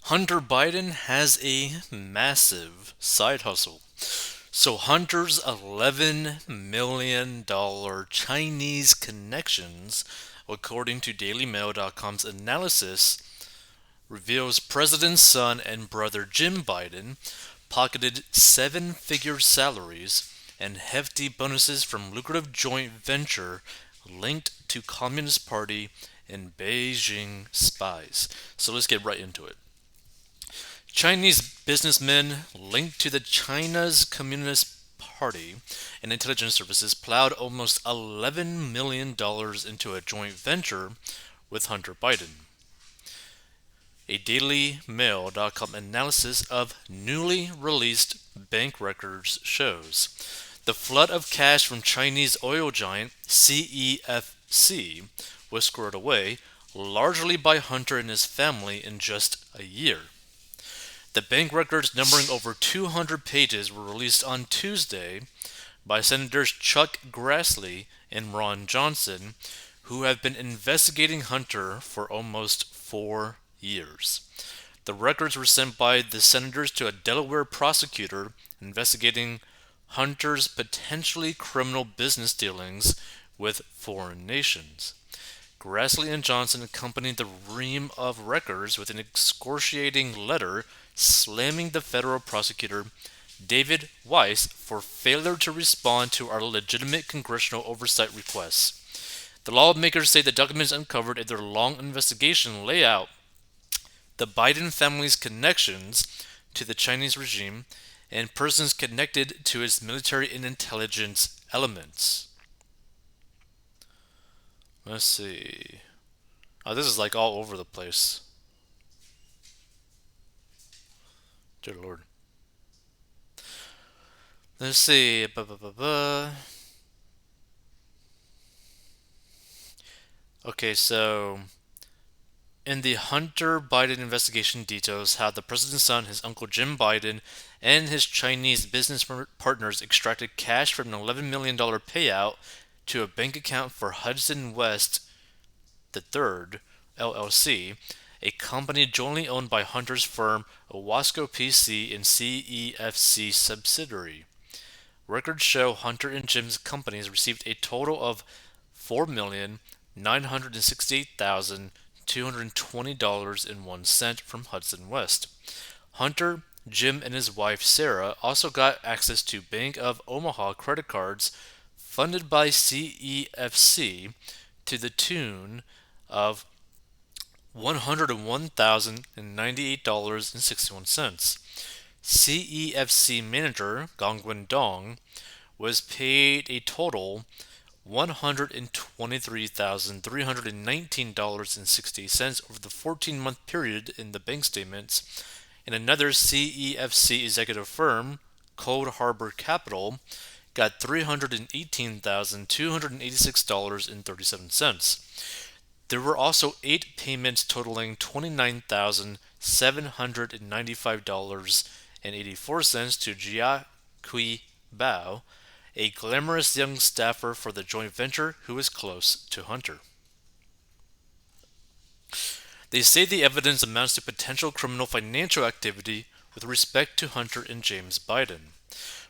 Hunter Biden has a massive side hustle. So Hunter's $11 million Chinese connections, according to DailyMail.com's analysis, reveals President's son and brother Jim Biden pocketed seven-figure salaries and hefty bonuses from lucrative joint venture linked to Communist Party and Beijing spies. So let's get right into it. Chinese businessmen linked to the China's Communist Party and intelligence services plowed almost $11 million into a joint venture with Hunter Biden. A DailyMail.com analysis of newly released bank records shows the flood of cash from Chinese oil giant CEFC was squared away largely by Hunter and his family in just a year. The bank records, numbering over 200 pages, were released on Tuesday by Senators Chuck Grassley and Ron Johnson, who have been investigating Hunter for almost 4 years. The records were sent by the senators to a Delaware prosecutor investigating Hunter's potentially criminal business dealings with foreign nations. Grassley and Johnson accompanied the ream of records with an excoriating letter slamming the federal prosecutor David Weiss for failure to respond to our legitimate congressional oversight requests. The lawmakers say the documents uncovered in their long investigation lay out the Biden family's connections to the Chinese regime and persons connected to its military and intelligence elements. Let's see. Oh, this is like all over the place. Dear Lord. Let's see. Okay, so in the Hunter Biden investigation details how the president's son, his uncle Jim Biden, and his Chinese business partners extracted cash from an $11 million payout to a bank account for Hudson West III LLC, a company jointly owned by Hunter's firm Owasco PC and CEFC subsidiary. Records show Hunter and Jim's companies received a total of $4,968,220.01 from Hudson West. Hunter, Jim, and his wife Sarah also got access to Bank of Omaha credit cards funded by CEFC to the tune of $101,098.61. CEFC manager Gongwen Dong was paid a total $123,319.60 over the 14-month period in the bank statements, and another CEFC executive firm, Cold Harbor Capital, got $318,286.37. There were also 8 payments totaling $29,795.84 to Jia Kui Bao, a glamorous young staffer for the joint venture who is close to Hunter. They say the evidence amounts to potential criminal financial activity with respect to Hunter and James Biden,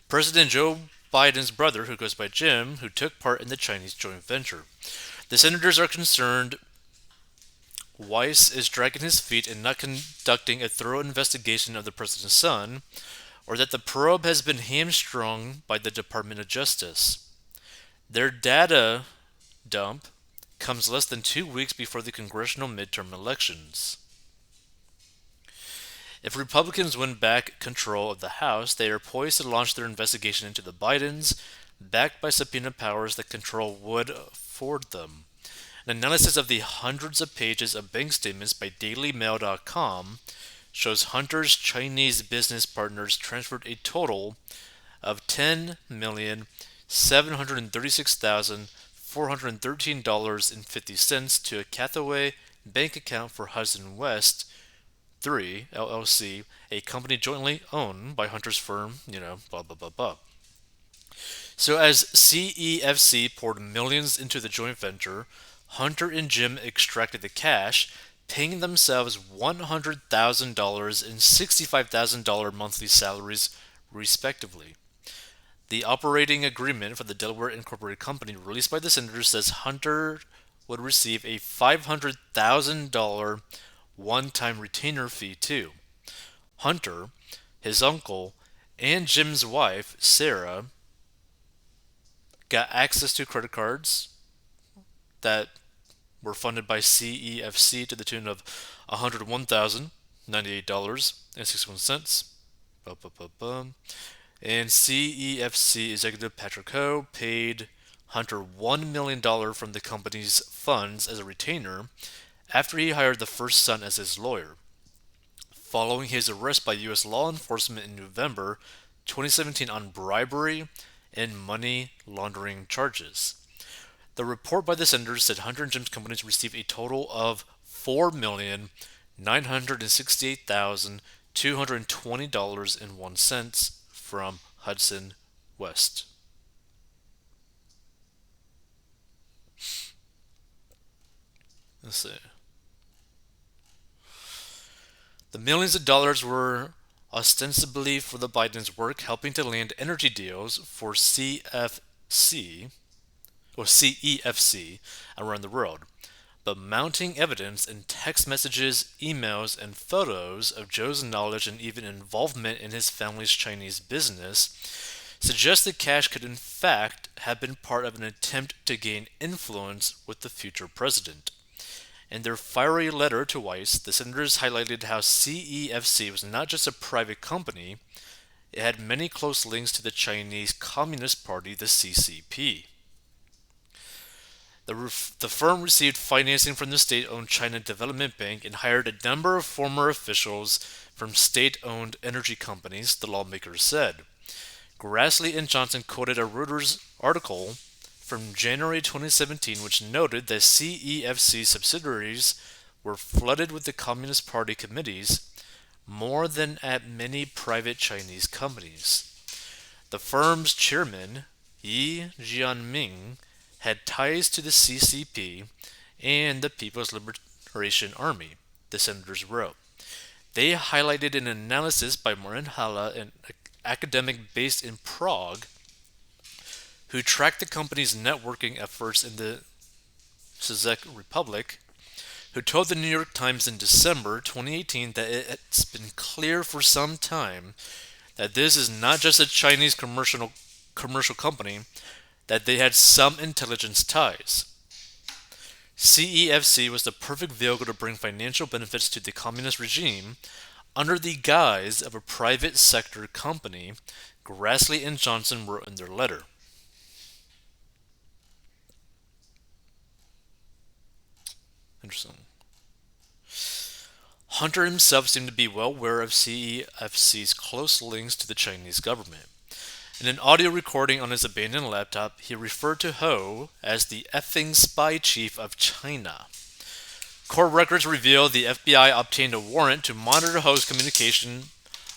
President Joe Biden's brother, who goes by Jim, who took part in the Chinese joint venture. The senators are concerned Weiss is dragging his feet and not conducting a thorough investigation of the president's son, or that the probe has been hamstrung by the Department of Justice. Their data dump comes less than 2 weeks before the congressional midterm elections. If Republicans win back control of the House, they are poised to launch their investigation into the Bidens, backed by subpoena powers that control would afford them. An analysis of the hundreds of pages of bank statements by DailyMail.com shows Hunter's Chinese business partners transferred a total of $10,736,413.50 to a Cathaway bank account for Hudson West III LLC, a company jointly owned by Hunter's firm, blah blah blah blah. So as CEFC poured millions into the joint venture, Hunter and Jim extracted the cash, paying themselves $100,000 and $65,000 monthly salaries, respectively. The operating agreement for the Delaware Incorporated Company released by the Senators says Hunter would receive a $500,000 one time retainer fee, too. Hunter, his uncle, and Jim's wife, Sarah, got access to credit cards that were funded by CEFC to the tune of $101,098.61. And CEFC executive Patrick Ho paid Hunter $1 million from the company's funds as a retainer after he hired the first son as his lawyer, following his arrest by U.S. law enforcement in November 2017 on bribery and money laundering charges. The report by the Senators said Hunter and Jim's companies received a total of $4,968,220.01 from Hudson West. Let's see. The millions of dollars were ostensibly for the Biden's work helping to land energy deals for CEFC around the world. But mounting evidence in text messages, emails, and photos of Joe's knowledge and even involvement in his family's Chinese business suggests that cash could in fact have been part of an attempt to gain influence with the future president. In their fiery letter to Weiss, the senators highlighted how CEFC was not just a private company, it had many close links to the Chinese Communist Party, the CCP. The firm received financing from the state-owned China Development Bank and hired a number of former officials from state-owned energy companies, the lawmakers said. Grassley and Johnson quoted a Reuters article from January 2017 which noted that CEFC subsidiaries were flooded with the Communist Party committees more than at many private Chinese companies. The firm's chairman, Yi Jianming, had ties to the CCP and the People's Liberation Army, the senators wrote. They highlighted an analysis by Marin Hala, an academic based in Prague, who tracked the company's networking efforts in the Czech Republic, who told the New York Times in December 2018 that it's been clear for some time that this is not just a Chinese commercial company, that they had some intelligence ties. CEFC was the perfect vehicle to bring financial benefits to the communist regime under the guise of a private sector company, Grassley and Johnson wrote in their letter. Interesting. Hunter himself seemed to be well aware of CEFC's close links to the Chinese government. In an audio recording on his abandoned laptop, he referred to Ho as the effing spy chief of China. Court records reveal the FBI obtained a warrant to monitor Ho's communication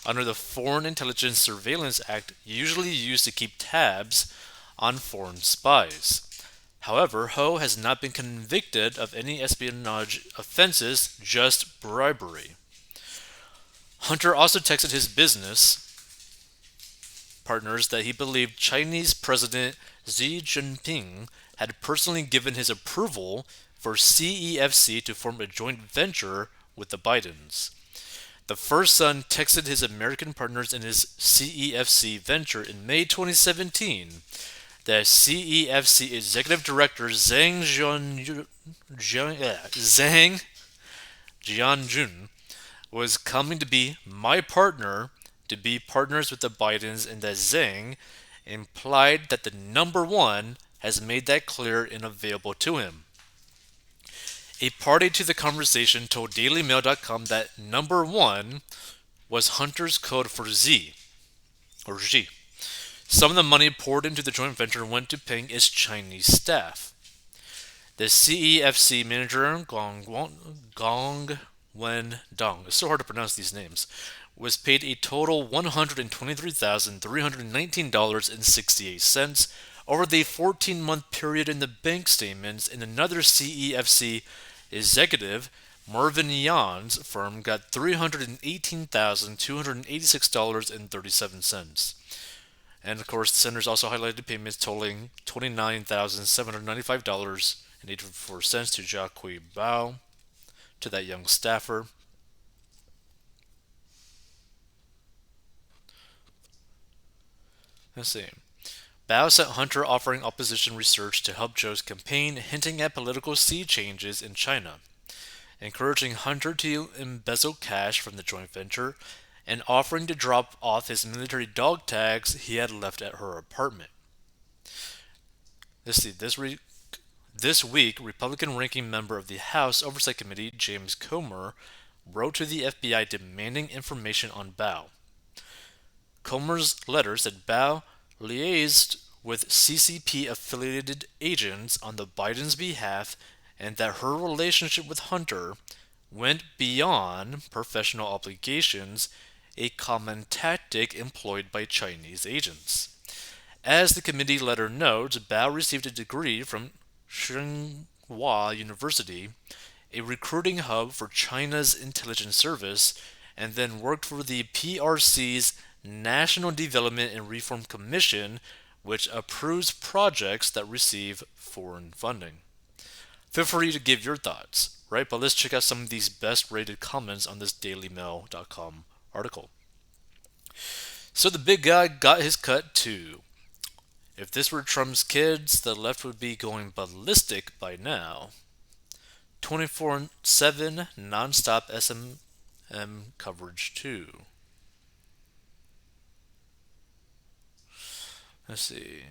under the Foreign Intelligence Surveillance Act, usually used to keep tabs on foreign spies. However, Ho has not been convicted of any espionage offenses, just bribery. Hunter also texted his business partners that he believed Chinese President Xi Jinping had personally given his approval for CEFC to form a joint venture with the Bidens. The first son texted his American partners in his CEFC venture in May 2017 that CEFC Executive Director Zhang Jianjun was coming to be my partner to be partners with the Bidens, and that Zhang implied that the number one has made that clear and available to him. A party to the conversation told DailyMail.com that number one was Hunter's code for Xi. Some of the money poured into the joint venture went to paying its Chinese staff. The CEFC manager, Gong Wen Dong, it's so hard to pronounce these names, was paid a total $123,319.68 over the 14-month period in the bank statements, and another CEFC executive, Marvin Yan's firm got $318,286.37. And of course, the senators also highlighted payments totaling $29,795.84 to Jacques Bao, to that young staffer. Let's see. Bao sent Hunter offering opposition research to help Zhou's campaign, hinting at political sea changes in China, encouraging Hunter to embezzle cash from the joint venture, and offering to drop off his military dog tags he had left at her apartment. Let's see. This week, Republican ranking member of the House Oversight Committee, James Comer, wrote to the FBI demanding information on Bao. Comer's letter said Bao liaised with CCP affiliated agents on the Biden's behalf and that her relationship with Hunter went beyond professional obligations, a common tactic employed by Chinese agents. As the committee letter notes, Bao received a degree from Tsinghua University, a recruiting hub for China's intelligence service, and then worked for the PRC's National Development and Reform Commission, which approves projects that receive foreign funding. Feel free to give your thoughts, right? But let's check out some of these best rated comments on this DailyMail.com article. So the big guy got his cut too. If this were Trump's kids, the left would be going ballistic by now. 24/7 non-stop SMM coverage too. Let's see.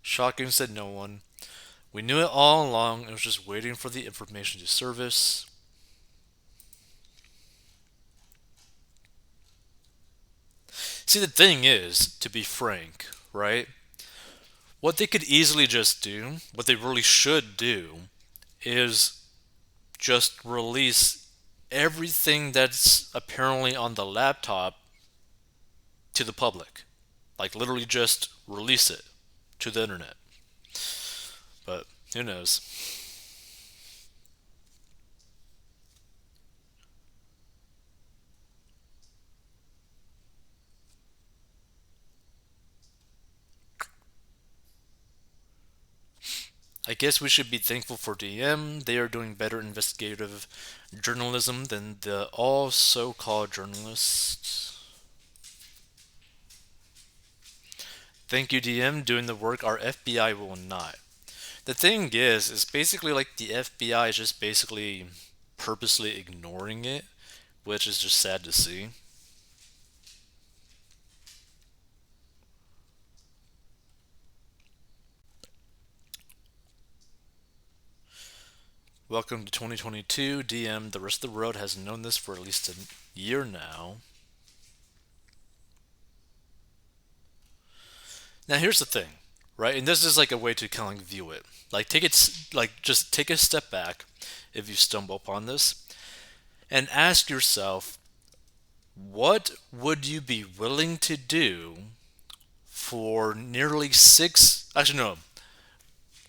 Shocking, said no one. We knew it all along and was just waiting for the information to surface. See, the thing is, to be frank, right? What they could easily just do, what they really should do, is just release everything that's apparently on the laptop to the public. Like, literally just release it to the internet. But who knows? I guess we should be thankful for DM. They are doing better investigative journalism than the all so called journalists. Thank you, DM, doing the work our FBI will not. The thing is basically like the FBI is just basically purposely ignoring it, which is just sad to see. Welcome to 2022. DM, the rest of the world has known this for at least a year now. Now, here's the thing, right? And this is like a way to kind of like view it. Like, just take a step back if you stumble upon this and ask yourself, what would you be willing to do for nearly actually, no,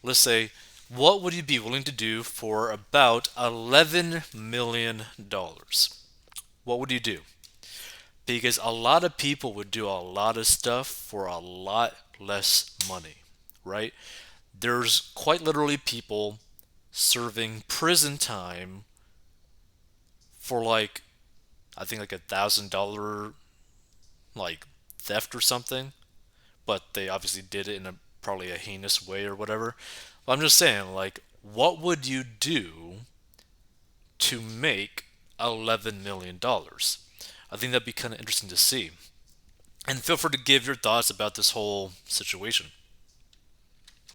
let's say, what would you be willing to do for about $11 million? What would you do? Because a lot of people would do a lot of stuff for a lot less money, right? There's quite literally people serving prison time for like, I think like $1,000 like theft or something, but they obviously did it in a probably a heinous way or whatever. But I'm just saying, like, what would you do to make $11 million? I think that'd be kind of interesting to see. And feel free to give your thoughts about this whole situation.